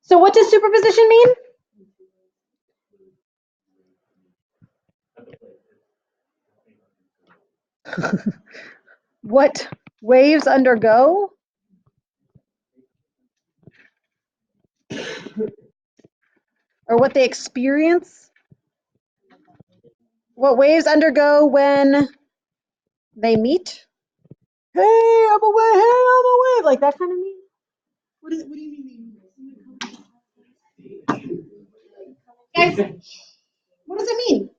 So what does superposition mean? What waves undergo? Or what they experience? What waves undergo when they meet? Hey, I'm a wave, hey, I'm a wave, like that kind of mean? What do you mean? Guys, what does it mean?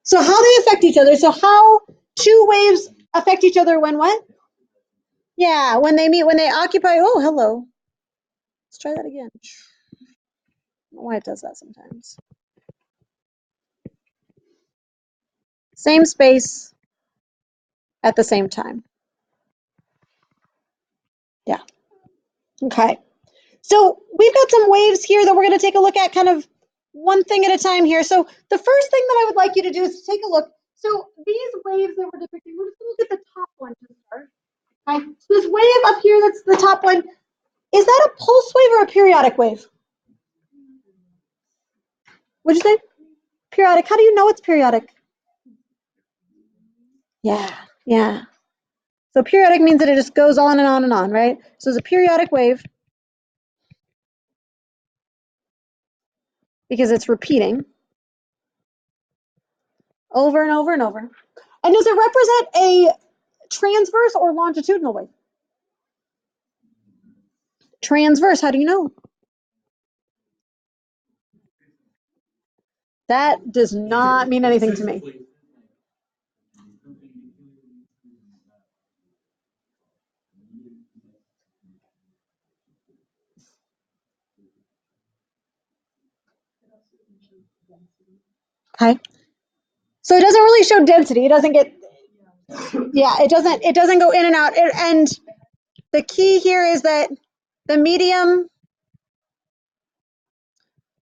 So how they affect each other. So how two waves affect each other when what? Yeah, when they meet, when they occupy. Oh, hello. Let's try that again. I don't know why it does that sometimes. Same space at the same time. Yeah. Okay. So we've got some waves here that we're going to take a look at kind of one thing at a time here. So the first thing that I would like you to do is to take a look. So these waves that we're depicting, we're just going to look at the top one to start. Okay. So this wave up here, that's the top one. Is that a pulse wave or a periodic wave? What'd you say? Periodic. How do you know it's periodic? Yeah. So periodic means that it just goes on and on and on, right? So it's a periodic wave because it's repeating over and over and over. And does it represent a transverse or longitudinal wave? Transverse, how do you know? That does not mean anything to me. Okay. So it doesn't really show density. It doesn't get, yeah, it doesn't go in and out. And the key here is that the medium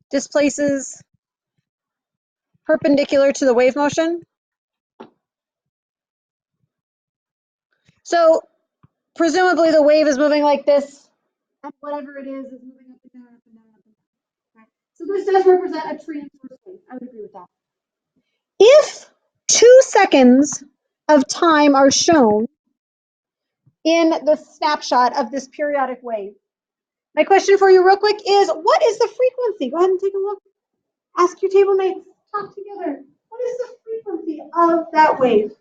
displaces perpendicular to the wave motion. So presumably the wave is moving like this, and whatever it is moving up and down, up and down, up and down. Right? So this does represent a transverse wave. I would agree with that. If 2 seconds of time are shown in the snapshot of this periodic wave, my question for you real quick is, what is the frequency? Go ahead and take a look. Ask your table mates, talk together. What is the frequency of that wave?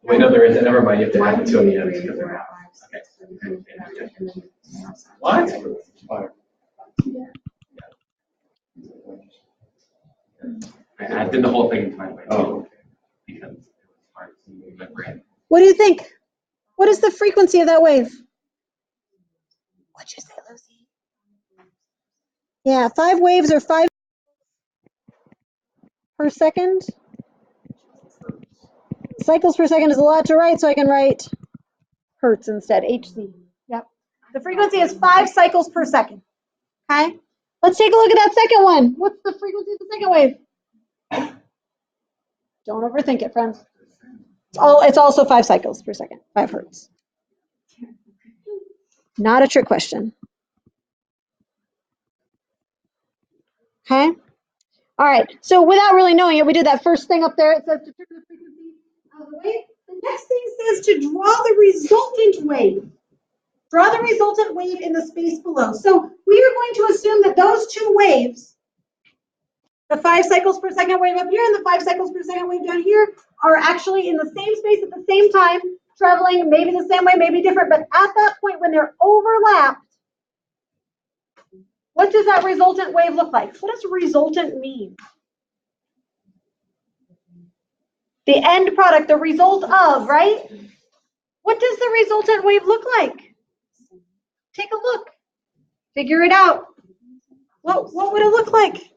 Wait, no, there isn't. Never mind. You have to add the two on the end because they're half. Okay. What? I did the whole thing in time. Oh. Because it was hard to move my brain. What do you think? What is the frequency of that wave? What'd you say, Lucy? Yeah, 5 waves or 5 per second. Cycles per second is a lot to write, so I can write hertz instead, HZ. Yep. The frequency is 5 cycles per second. Okay. Let's take a look at that second one. What's the frequency of the second wave? Don't overthink it, friends. It's also 5 cycles per second, 5 hertz. Not a trick question. Okay. All right. So without really knowing it, we did that first thing up there. It says determine the frequency of the wave. The next thing says to draw the resultant wave. Draw the resultant wave in the space below. So we are going to assume that those two waves, the 5 cycles per second wave up here and the 5 cycles per second wave down here, are actually in the same space at the same time, traveling maybe the same way, maybe different, but at that point when they're overlapped, what does that resultant wave look like? What does resultant mean? The end product, the result of, right? What does the resultant wave look like? Take a look. Figure it out. What would it look like?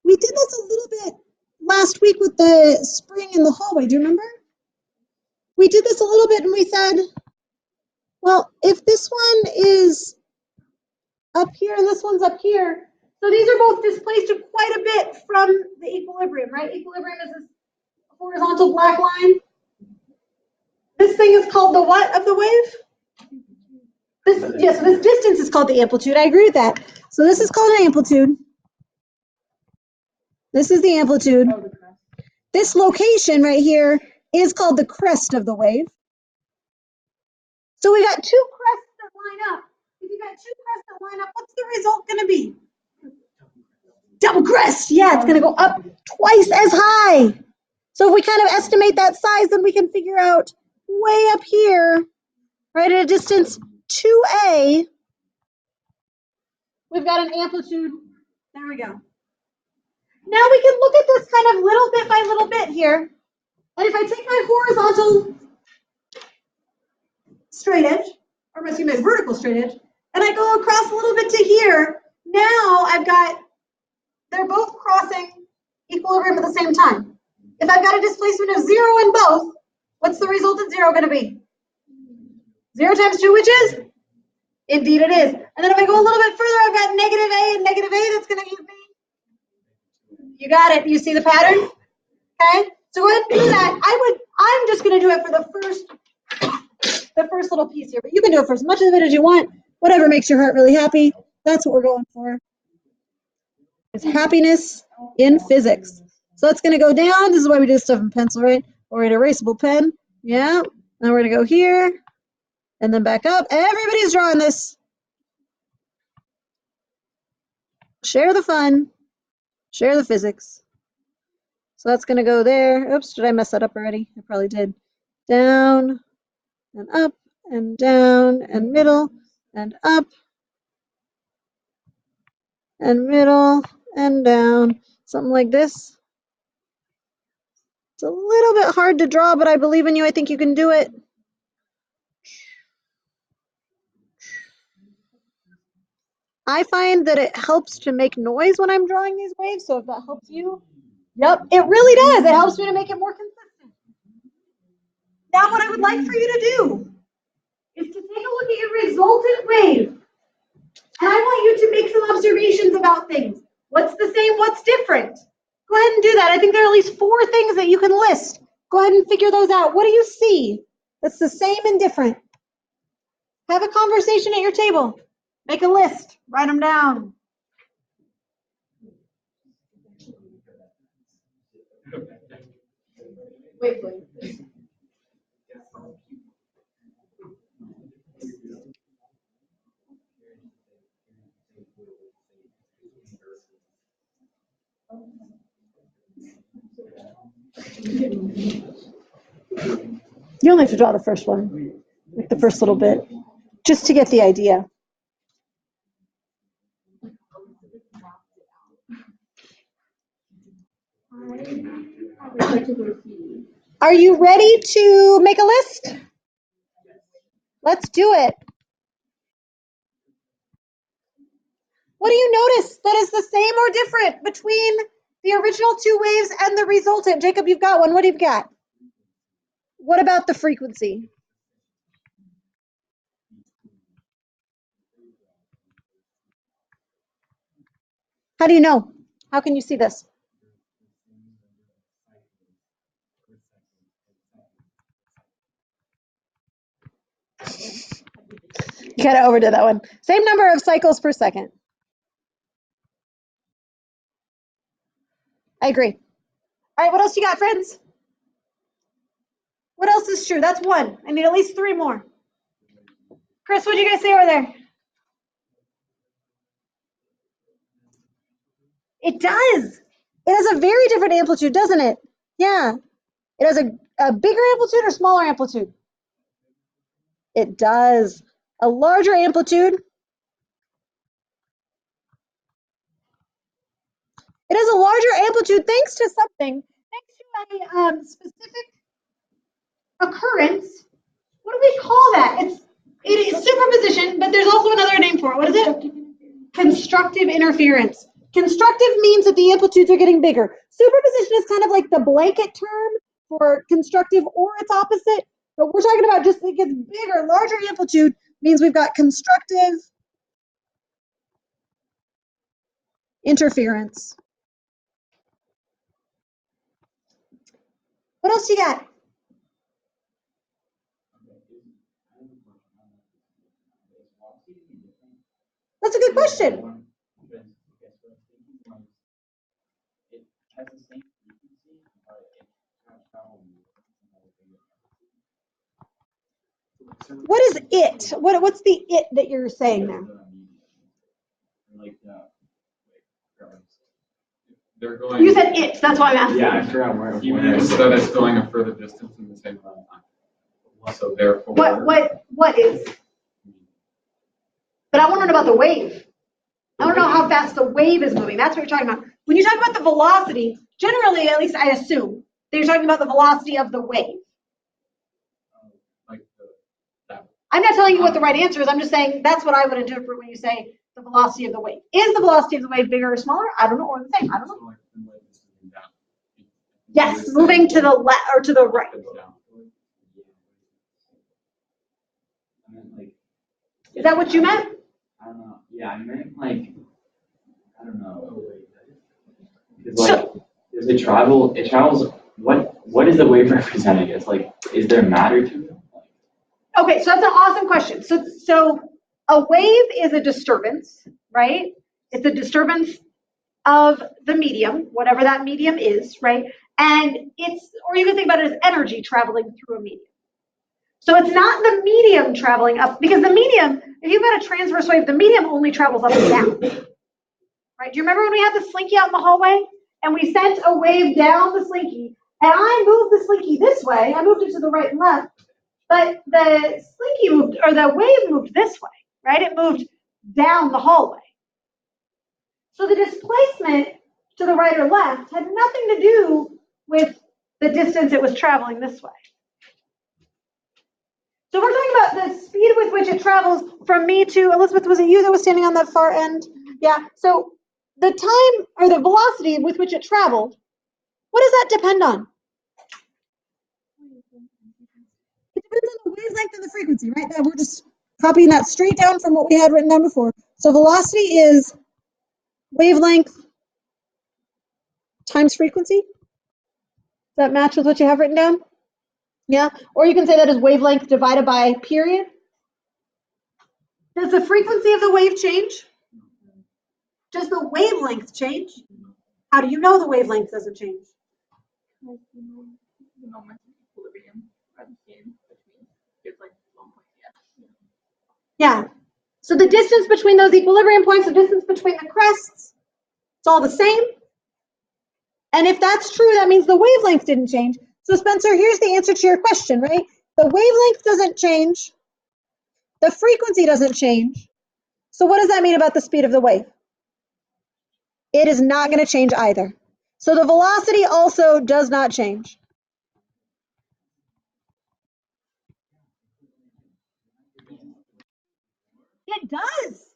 We did this a little bit last week with the spring in the hallway. Do you remember? We did this a little bit and we said, well, if this one is up here and this one's up here, so these are both displaced quite a bit from the equilibrium, right? Equilibrium is this horizontal black line. This thing is called the what of the wave? Yes, this distance is called the amplitude. I agree with that. So this is called an amplitude. This is the amplitude. This location right here is called the crest of the wave. So we got two crests that line up. If you got two crests that line up, what's the result going to be? Double crest. Yeah, it's going to go up twice as high. So if we kind of estimate that size, then we can figure out way up here, right at a distance 2a, we've got an amplitude. There we go. Now we can look at this kind of little bit by little bit here. And if I take my horizontal straight edge, or excuse me, vertical straight edge, and I go across a little bit to here, now I've got, they're both crossing equilibrium at the same time. If I've got a displacement of 0 in both, what's the resultant 0 going to be? 0 times 2, which is? Indeed it is. And then if I go a little bit further, I've got negative a and negative a, that's going to give me, you got it, you see the pattern? Okay, so go ahead and do that. I'm just going to do it for the first little piece here, but you can do it for as much of it as you want. Whatever makes your heart really happy. That's what we're going for. It's happiness in physics. So it's going to go down. This is why we do stuff in pencil, right? Or an erasable pen. Yeah. Now we're going to go here and then back up. Everybody's drawing this. Share the fun. Share the physics. So that's going to go there. Oops, did I mess that up already? I probably did. Down and up and down and middle and up and middle and down. Something like this. It's a little bit hard to draw, but I believe in you. I think you can do it. I find that it helps to make noise when I'm drawing these waves, so if that helps you, yep, it really does. It helps me to make it more consistent. Now what I would like for you to do is to take a look at your resultant wave, and I want you to make some observations about things. What's the same, what's different? Go ahead and do that. I think there are at least 4 things that you can list. Go ahead and figure those out. What do you see that's the same and different? Have a conversation at your table. Make a list. Write them down. Wait, please. You only have to draw the first one, like the first little bit, just to get the idea. Are you ready to make a list? Let's do it. What do you notice that is the same or different between the original 2 waves and the resultant? Jacob, you've got one. What have you got? What about the frequency? How do you know? How can you see this? You kind of overdid that one. Same number of cycles per second. I agree. All right, what else you got, friends? What else is true? That's 1. I need at least 3 more. Chris, what did you guys say over there? It does. It has a very different amplitude, doesn't it? Yeah. It has a bigger amplitude or smaller amplitude? It does. A larger amplitude. It has a larger amplitude thanks to something, thanks to a specific occurrence. What do we call that? It is superposition, but there's also another name for it. What is it? Constructive interference. Constructive means that the amplitudes are getting bigger. Superposition is kind of like the blanket term for constructive or its opposite, but we're talking about just it gets bigger, larger amplitude means we've got constructive interference. What else you got? That's a good question. What is it? What's the it that you're saying there? They're going. You said it, that's why I'm asking. Yeah, I forgot where. He means that it's going a further distance in the same amount of time. So therefore. What is? But I want to know about the wave. I want to know how fast the wave is moving. That's what you're talking about. When you talk about the velocity, generally, at least I assume, that you're talking about the velocity of the wave. I'm not telling you what the right answer is. I'm just saying that's what I would interpret when you say the velocity of the wave. Is the velocity of the wave bigger or smaller? I don't know, or the same. I don't know. Yes, moving to the left or to the right. Is that what you meant? I don't know. Yeah, I meant like, I don't know. It's like, does it travel? It travels. What is the wave representing? It's like, is there matter to it? Okay, so that's an awesome question. So a wave is a disturbance, right? It's a disturbance of the medium, whatever that medium is, right? And or you can think about it as energy traveling through a medium. So it's not the medium traveling up, because the medium, if you've got a transverse wave, the medium only travels up and down, right? Do you remember when we had the slinky out in the hallway and we sent a wave down the slinky and I moved the slinky this way, I moved it to the right and left, but the slinky moved, or the wave moved this way, right? It moved down the hallway. So the displacement to the right or left had nothing to do with the distance it was traveling this way. So we're talking about the speed with which it travels from me to, Elizabeth, was it you that was standing on that far end? Yeah, so the time or the velocity with which it traveled, what does that depend on? It depends on the wavelength and the frequency, right? That we're just copying that straight down from what we had written down before. So velocity is wavelength times frequency. Does that match with what you have written down? Yeah, or you can say that is wavelength divided by period. Does the frequency of the wave change? Does the wavelength change? How do you know the wavelength doesn't change? Like, the moment of equilibrium are the same between, it's like 1 point, Yeah. So the distance between those equilibrium points, the distance between the crests, it's all the same. And if that's true, that means the wavelength didn't change. So Spencer, here's the answer to your question, right? The wavelength doesn't change. The frequency doesn't change. So what does that mean about the speed of the wave? It is not going to change either. So the velocity also does not change. It does.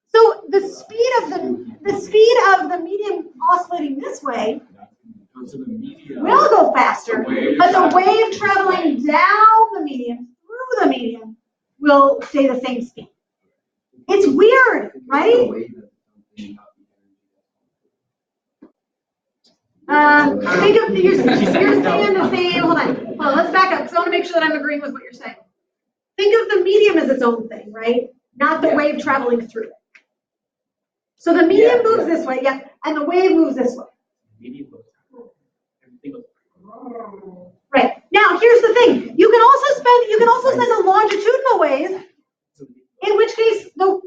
So the speed of the medium oscillating this way will go faster, but the wave traveling down the medium, through the medium, will stay the same speed. It's weird, right? Think of you're saying the same. Hold on, let's back up because I want to make sure that I'm agreeing with what you're saying. Think of the medium as its own thing, right? Not the wave traveling through it. So the medium moves this way, and the wave moves this way. Right. Now here's the thing. You can also send a longitudinal wave, in which case the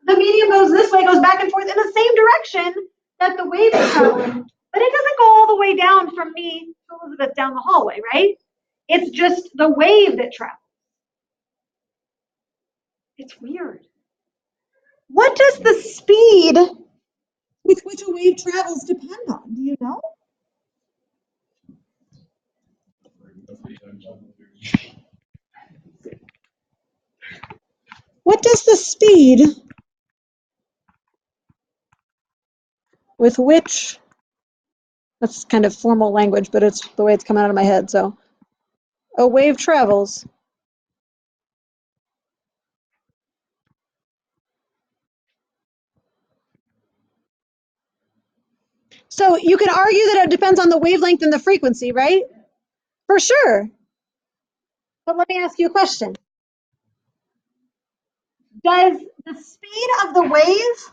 medium goes this way, goes back and forth in the same direction that the wave is traveling, but it doesn't go all the way down from me to Elizabeth down the hallway, right? It's just the wave that travels. It's weird. What does the speed with which a wave travels depend on? Do you know? What does the speed with which, that's kind of formal language, but it's the way it's coming out of my head, so. A wave travels. So you can argue that it depends on the wavelength and the frequency, right? For sure. But let me ask you a question. Does the speed of the wave,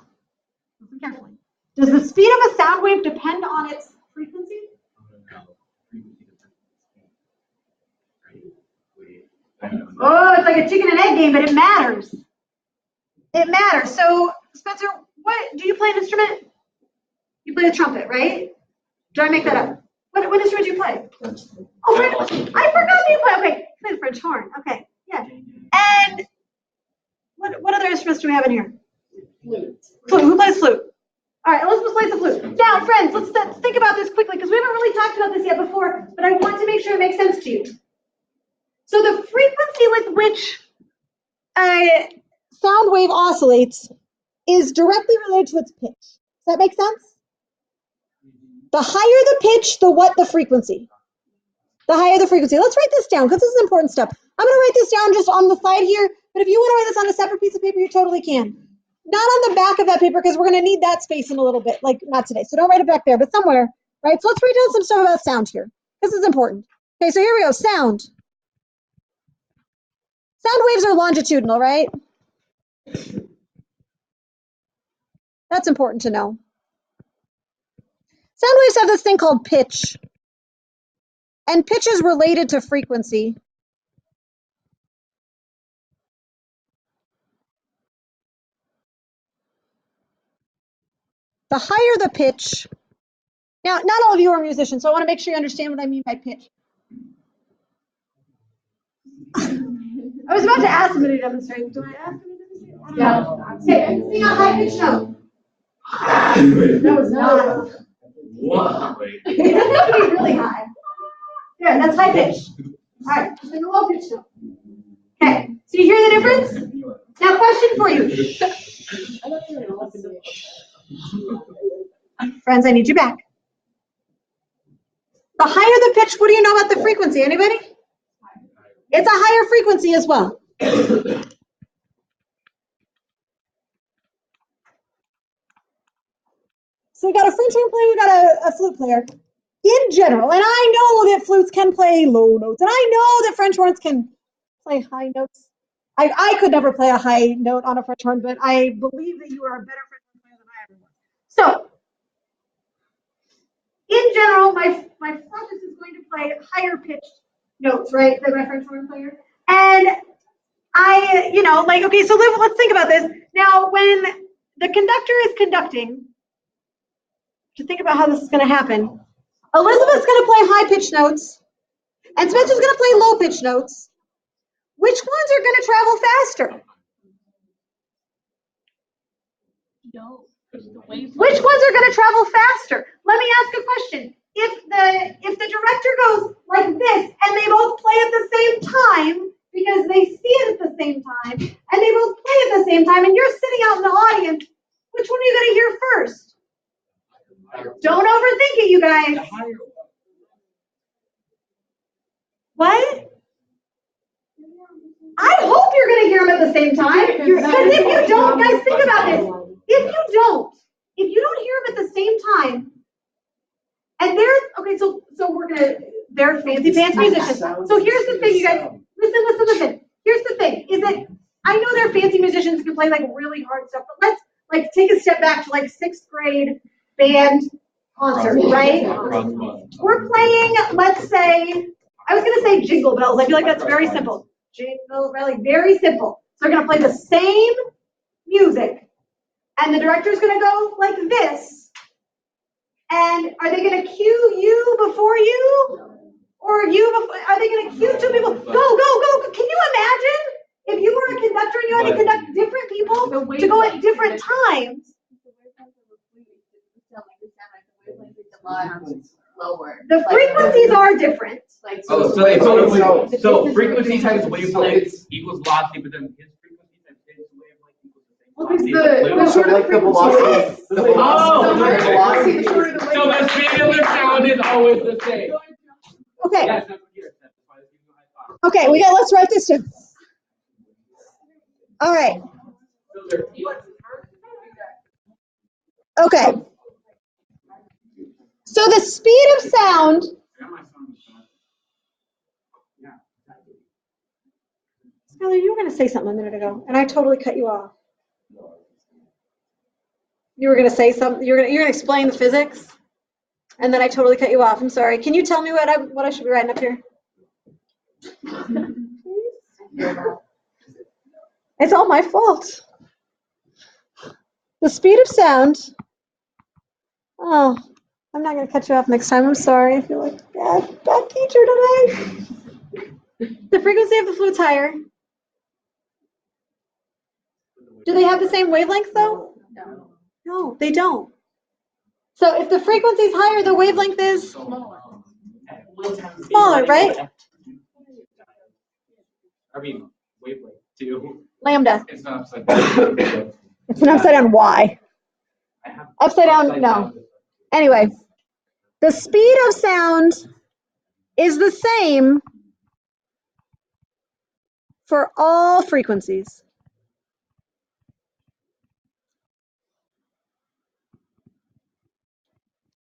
listen carefully, does the speed of a sound wave depend on its frequency? Oh, it's like a chicken and egg game, but it matters. It matters. So, Spencer, what do you play an instrument? You play the trumpet, right? Did I make that up? What instrument do you play? Oh, French. I forgot you play. Okay, you play the French horn. Okay, yeah. And what other instruments do we have in here? Flute. Flute. Who plays flute? All right, Elizabeth plays the flute. Now, friends, let's think about this quickly because we haven't really talked about this yet before, but I want to make sure it makes sense to you. So the frequency with which a sound wave oscillates is directly related to its pitch. Does that make sense? The higher the pitch, the frequency. The higher the frequency. Let's write this down because this is important stuff. I'm going to write this down just on the side here, but if you want to write this on a separate piece of paper, you totally can. Not on the back of that paper because we're going to need that space in a little bit, like not today. So don't write it back there, but somewhere, right? So let's write down some stuff about sound here. This is important. Okay, so here we go. Sound. Sound waves are longitudinal, right? That's important to know. Sound waves have this thing called pitch. And pitch is related to frequency. The higher the pitch. Now, not all of you are musicians, so I want to make sure you understand what I mean by pitch. I was about to ask him to demonstrate. Do I ask him to demonstrate? Yeah. Okay, sing a high pitch note. That was not. Wow. It doesn't have to be really high. There, that's high pitch. All right, sing a low pitch note. Okay, so you hear the difference? Now, question for you. Friends, I need you back. The higher the pitch, what do you know about the frequency? Anybody? It's a higher frequency as well. So we got a French horn player, we got a flute player. In general, and I know that flutes can play low notes, and I know that French horns can play high notes. I could never play a high note on a French horn, but I believe that you are a better French horn player than I ever was. So, in general, my flautist is going to play higher pitched notes, right, than my French horn player. And I, like, okay, so let's think about this. Now, when the conductor is conducting, to think about how this is going to happen, Elizabeth's going to play high-pitched notes, and Spencer's going to play low-pitched notes. Which ones are going to travel faster? No. The waves. Which ones are going to travel faster? Let me ask a question. If the director goes like this, and they both play at the same time, because they see it at the same time, and they both play at the same time, and you're sitting out in the audience, which one are you going to hear first? Don't overthink it, you guys. What? I hope you're going to hear them at the same time. Because if you don't, guys, think about this. If you don't hear them at the same time, and they're fancy musicians. So here's the thing, you guys. Listen. Here's the thing, is that I know they're fancy musicians who can play like really hard stuff, but let's take a step back to like 6th grade band concert, right? We're playing, let's say, I was gonna say Jingle Bells. I feel like that's very simple. Jingle, really very simple. So they're gonna play the same music, and the director's gonna go like this. And are they gonna cue you before you? Or are they gonna cue 2 people? Go. Can you imagine if you were a conductor and you had to conduct different people to go at different times? Lower. The frequencies are different. Like, So frequency times wavelength equals velocity, but then his frequency times his wavelength equals the same. So like the velocity. The velocity, the shorter the So the speed of the sound is always the same. Okay, Yes, that's what you're saying. That's why it's giving you a high five. okay, let's write this down. All right, okay. So the speed of sound, Skylar, you were going to say something a minute ago, and I totally cut you off. You were going to say something, you're going to explain the physics, and then I totally cut you off. I'm sorry. Can you tell me what I should be writing up here? It's all my fault. The speed of sound. Oh, I'm not going to cut you off next time. I'm sorry. I feel like bad teacher today. The frequency of the fluid's higher. Do they have the same wavelength though? No. No, they don't. So if the frequency is higher, the wavelength is smaller, right? I mean, wavelength too. Lambda. It's not upside down. It's an upside down Y. Upside down, no. Anyway, the speed of sound is the same for all frequencies.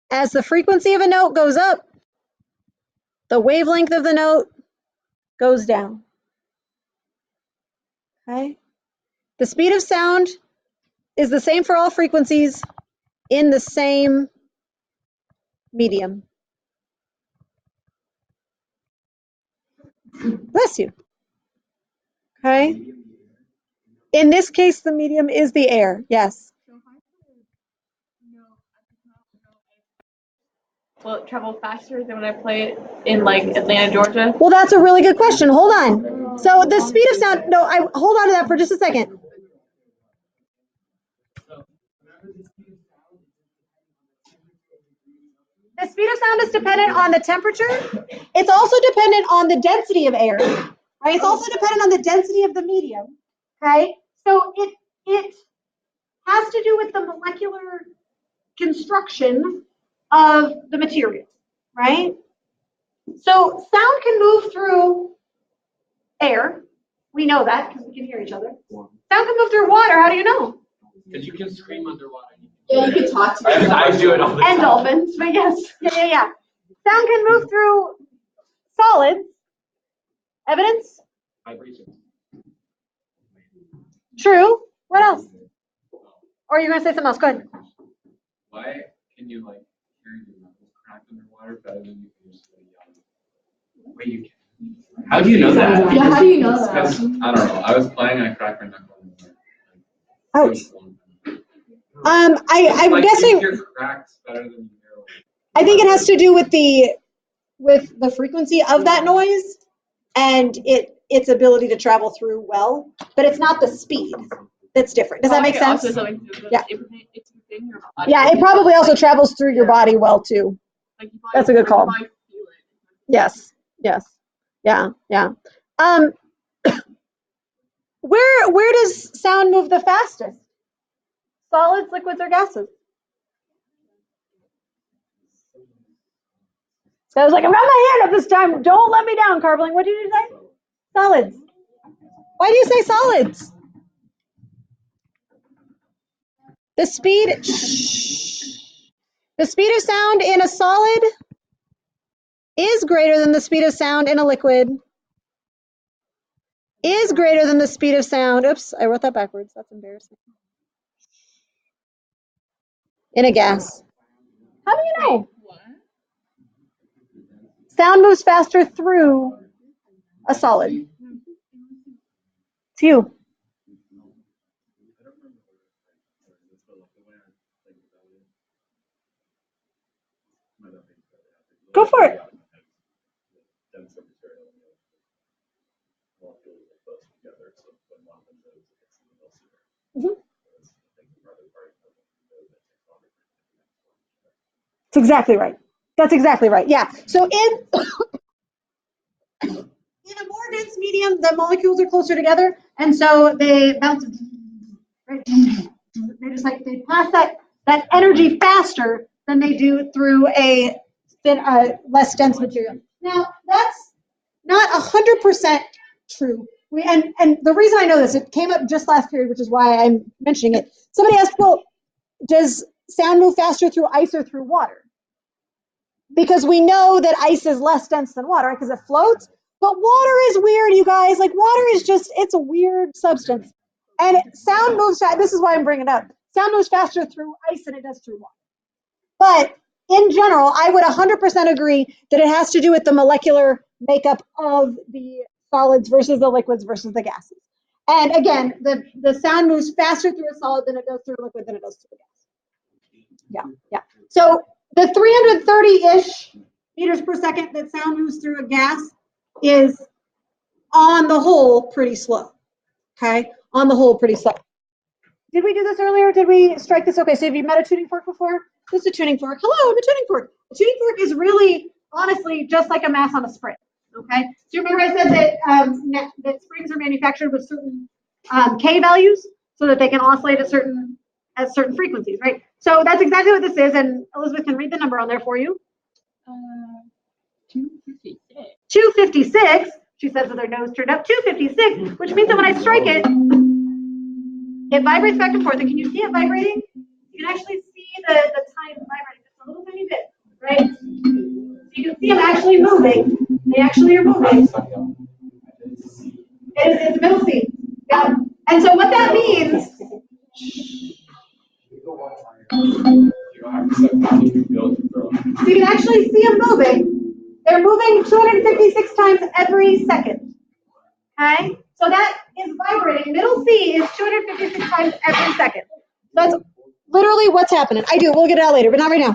As the frequency of a note goes up, the wavelength of the note goes down. Okay? The speed of sound is the same for all frequencies in the same medium. Bless you. Okay? In this case, the medium is the air. Yes. Will it travel faster than when I play it in like Atlanta, Georgia? Well, that's a really good question. Hold on. So the speed of sound, no, hold on to that for just a second. The speed of sound is dependent on the temperature. It's also dependent on the density of air, right? It's also dependent on the density of the medium, okay? So it has to do with the molecular construction of the material, right? So sound can move through air. We know that because we can hear each other. Sound can move through water. How do you know? Because you can scream underwater. Yeah, you can talk to each I do it all the time. And dolphins, but yes. Yeah. Sound can move through solids. Evidence? Vibration. True. What else? Or are you going to say something else? Go ahead. Why can you like hear your knuckles crack underwater better than you can just wait, you can. How do you know that? Yeah, how do you know that? Because I don't know. I was playing, I cracked my knuckle in the Ouch. I'm I'm guessing. You hear cracks better than you hear. I think it has to do with the frequency of that noise and its ability to travel through well, but it's not the speed that's different. Does that make sense? Yeah. Yeah, it probably also travels through your body well too. That's a good call. Yes. Yeah. Where does sound move the fastest? Solids, liquids, or gases? So I was like, I've got my hand up this time. Don't let me down, Carbling. What did you say? Solids. Why do you say solids? The speed of sound in a solid is greater than the speed of sound in a liquid. Is greater than the speed of sound. Oops, I wrote that backwards. That's embarrassing. In a gas. How do you know? Sound moves faster through a solid. It's you. Go for it. Mm-hmm. That's exactly right. That's exactly right. Yeah. So in a more dense medium, the molecules are closer together, and so they bounce. right? They just like, they pass that energy faster than they do through a less dense material. Now, that's not 100% true. And the reason I know this, it came up just last period, which is why I'm mentioning it. Somebody asked, well, does sound move faster through ice or through water? Because we know that ice is less dense than water, right? Because it floats. But water is weird, you guys. Like, water is just, it's a weird substance. And sound moves, this is why I'm bringing it up. Sound moves faster through ice than it does through water. But in general, I would 100% agree that it has to do with the molecular makeup of the solids versus the liquids versus the gases. And again, the sound moves faster through a solid than it does through a liquid than it does through a gas. Yeah. So the 330-ish meters per second that sound moves through a gas is, on the whole, pretty slow. Okay? On the whole, pretty slow. Did we do this earlier? Did we strike this? Okay, so have you met a tuning fork before? This is a tuning fork. Hello, I'm a tuning fork. A tuning fork is really, honestly, just like a mass on a spring. Okay? So you remember I said that springs are manufactured with certain K values so that they can oscillate at certain frequencies, right? So that's exactly what this is, and Elizabeth can read the number on there for you. 256. 256. She says with her nose turned up. 256, which means that when I strike it, it vibrates back and forth. And can you see it vibrating? You can actually see the time vibrating just a little tiny bit, right? So you can see them actually moving. They actually are moving. It's middle C. Yeah. And so what that means. So you can actually see them moving. They're moving 256 times every second. Okay? So that is vibrating. Middle C is 256 times every second. That's literally what's happening. I do. We'll get it out later, but not right now.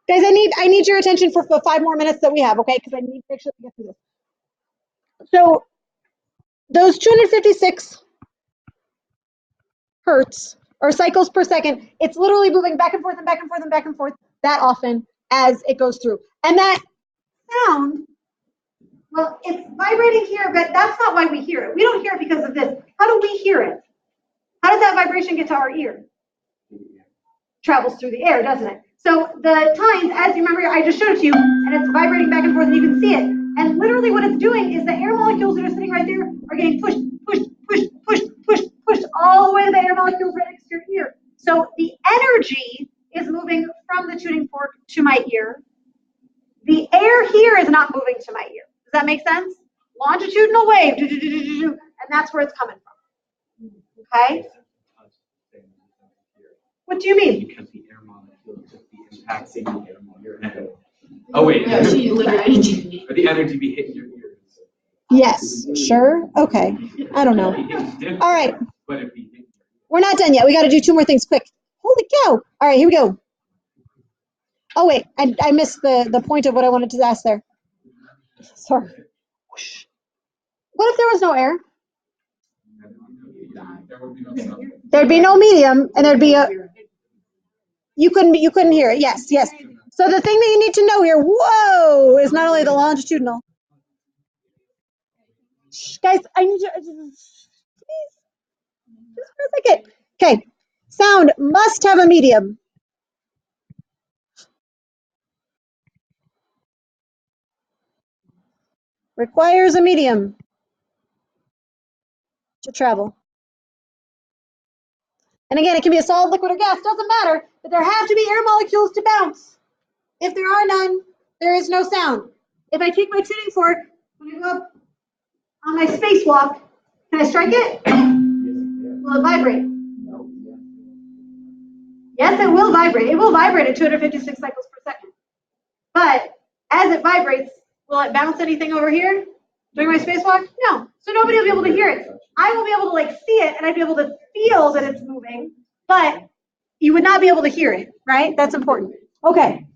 Guys, I need your attention for the 5 more minutes that we have, okay? Because I need to make sure we get through this. So those 256 hertz or cycles per second, it's literally moving back and forth and back and forth and back and forth that often as it goes through. And that sound, well, it's vibrating here, but that's not why we hear it. We don't hear it because of this. How do we hear it? How does that vibration get to our ear? Travels through the air, doesn't it? So the tines, as you remember, I just showed it to you, and it's vibrating back and forth, and you can see it. And literally what it's doing is the air molecules that are sitting right there are getting pushed, pushed, pushed, pushed, pushed, pushed all the way to the air molecules right next to your ear. So the energy is moving from the tuning fork to my ear. The air here is not moving to my ear. Does that make sense? Longitudinal wave, and that's where it's coming from. Okay? What do you mean? Because the air molecule just be impacting the air molecule. Oh wait. Yeah, she literally. Or the energy be hitting your ears. Yes, sure. Okay. I don't know. All right. But if he hit We're not done yet. We got to do 2 more things quick. Holy cow. All right, here we go. Oh, wait. I missed the point of what I wanted to ask there. Sorry. What if there was no air? there would be no sound. There'd be no medium, and there'd be a... You couldn't hear it. Yes, yes. So the thing that you need to know here, whoa, is not only the longitudinal. Shh, guys, I need you, please, just for a second. Okay, sound must have a medium. Requires a medium to travel. And again, it can be a solid, liquid, or gas, doesn't matter, but there have to be air molecules to bounce. If there are none, there is no sound. If I take my tuning fork, when I go up on my spacewalk, can I strike it? Will it vibrate? Yes, it will vibrate. It will vibrate at 256 cycles per second. But as it vibrates, will it bounce anything over here during my spacewalk? No. So nobody will be able to hear it. I will be able to like see it, and I'd be able to feel that it's moving, but you would not be able to hear it, right? That's important. Okay.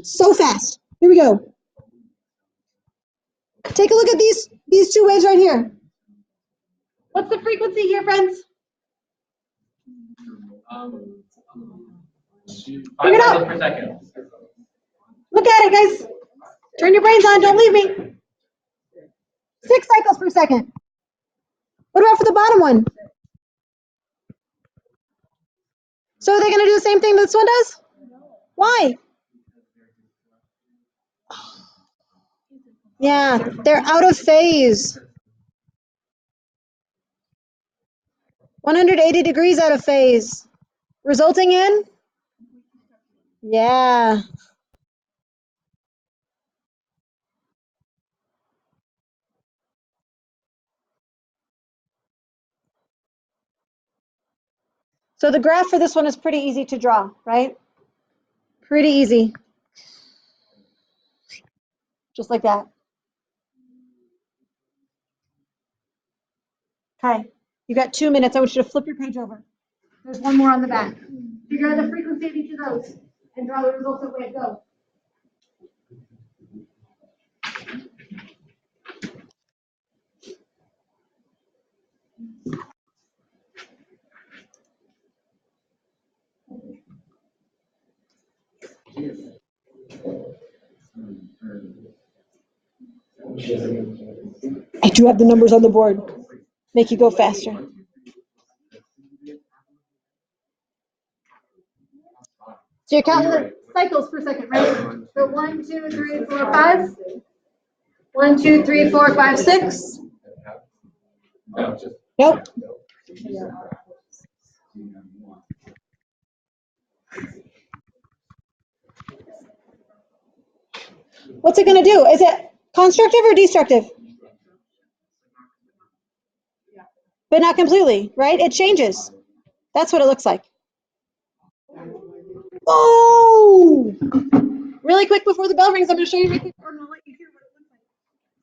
So fast. Here we go. Take a look at these 2 waves right here. What's the frequency here, friends? 5 cycles per second. Look at it, guys. Turn your brains on. Don't leave me. 6 cycles per second. What about for the bottom one? So are they going to do the same thing this one does? Why? Yeah, they're out of phase. 180 degrees out of phase. Resulting in? Yeah. So the graph for this one is pretty easy to draw, right? Pretty easy. Just like that. Okay, you got 2 minutes. I want you to flip your page over. There's one more on the back. Figure out the frequency of each of those and draw the resultant wave. Go. I do have the numbers on the board. Make you go faster. So you're counting the cycles per second, right? So 1, 2, 3, 4, 5. 1, 2, 3, 4, 5, 6. Nope. What's it going to do? Is it constructive or destructive? But not completely, right? It changes. That's what it looks like. Oh! Really quick before the bell rings, I'm going to show you really quick, or I'm going to let you hear what it looks like.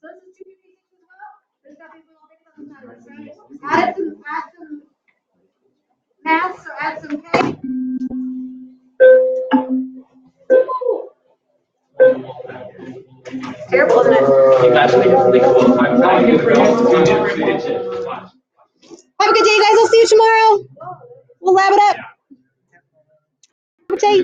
So this is 256 as well. There's got these little things on the side, right? Add some math, so add some K. Terrible, isn't it? You actually really cool. I'm not good for Have a good day, guys. I'll see you tomorrow. We'll lab it up. Have a good day.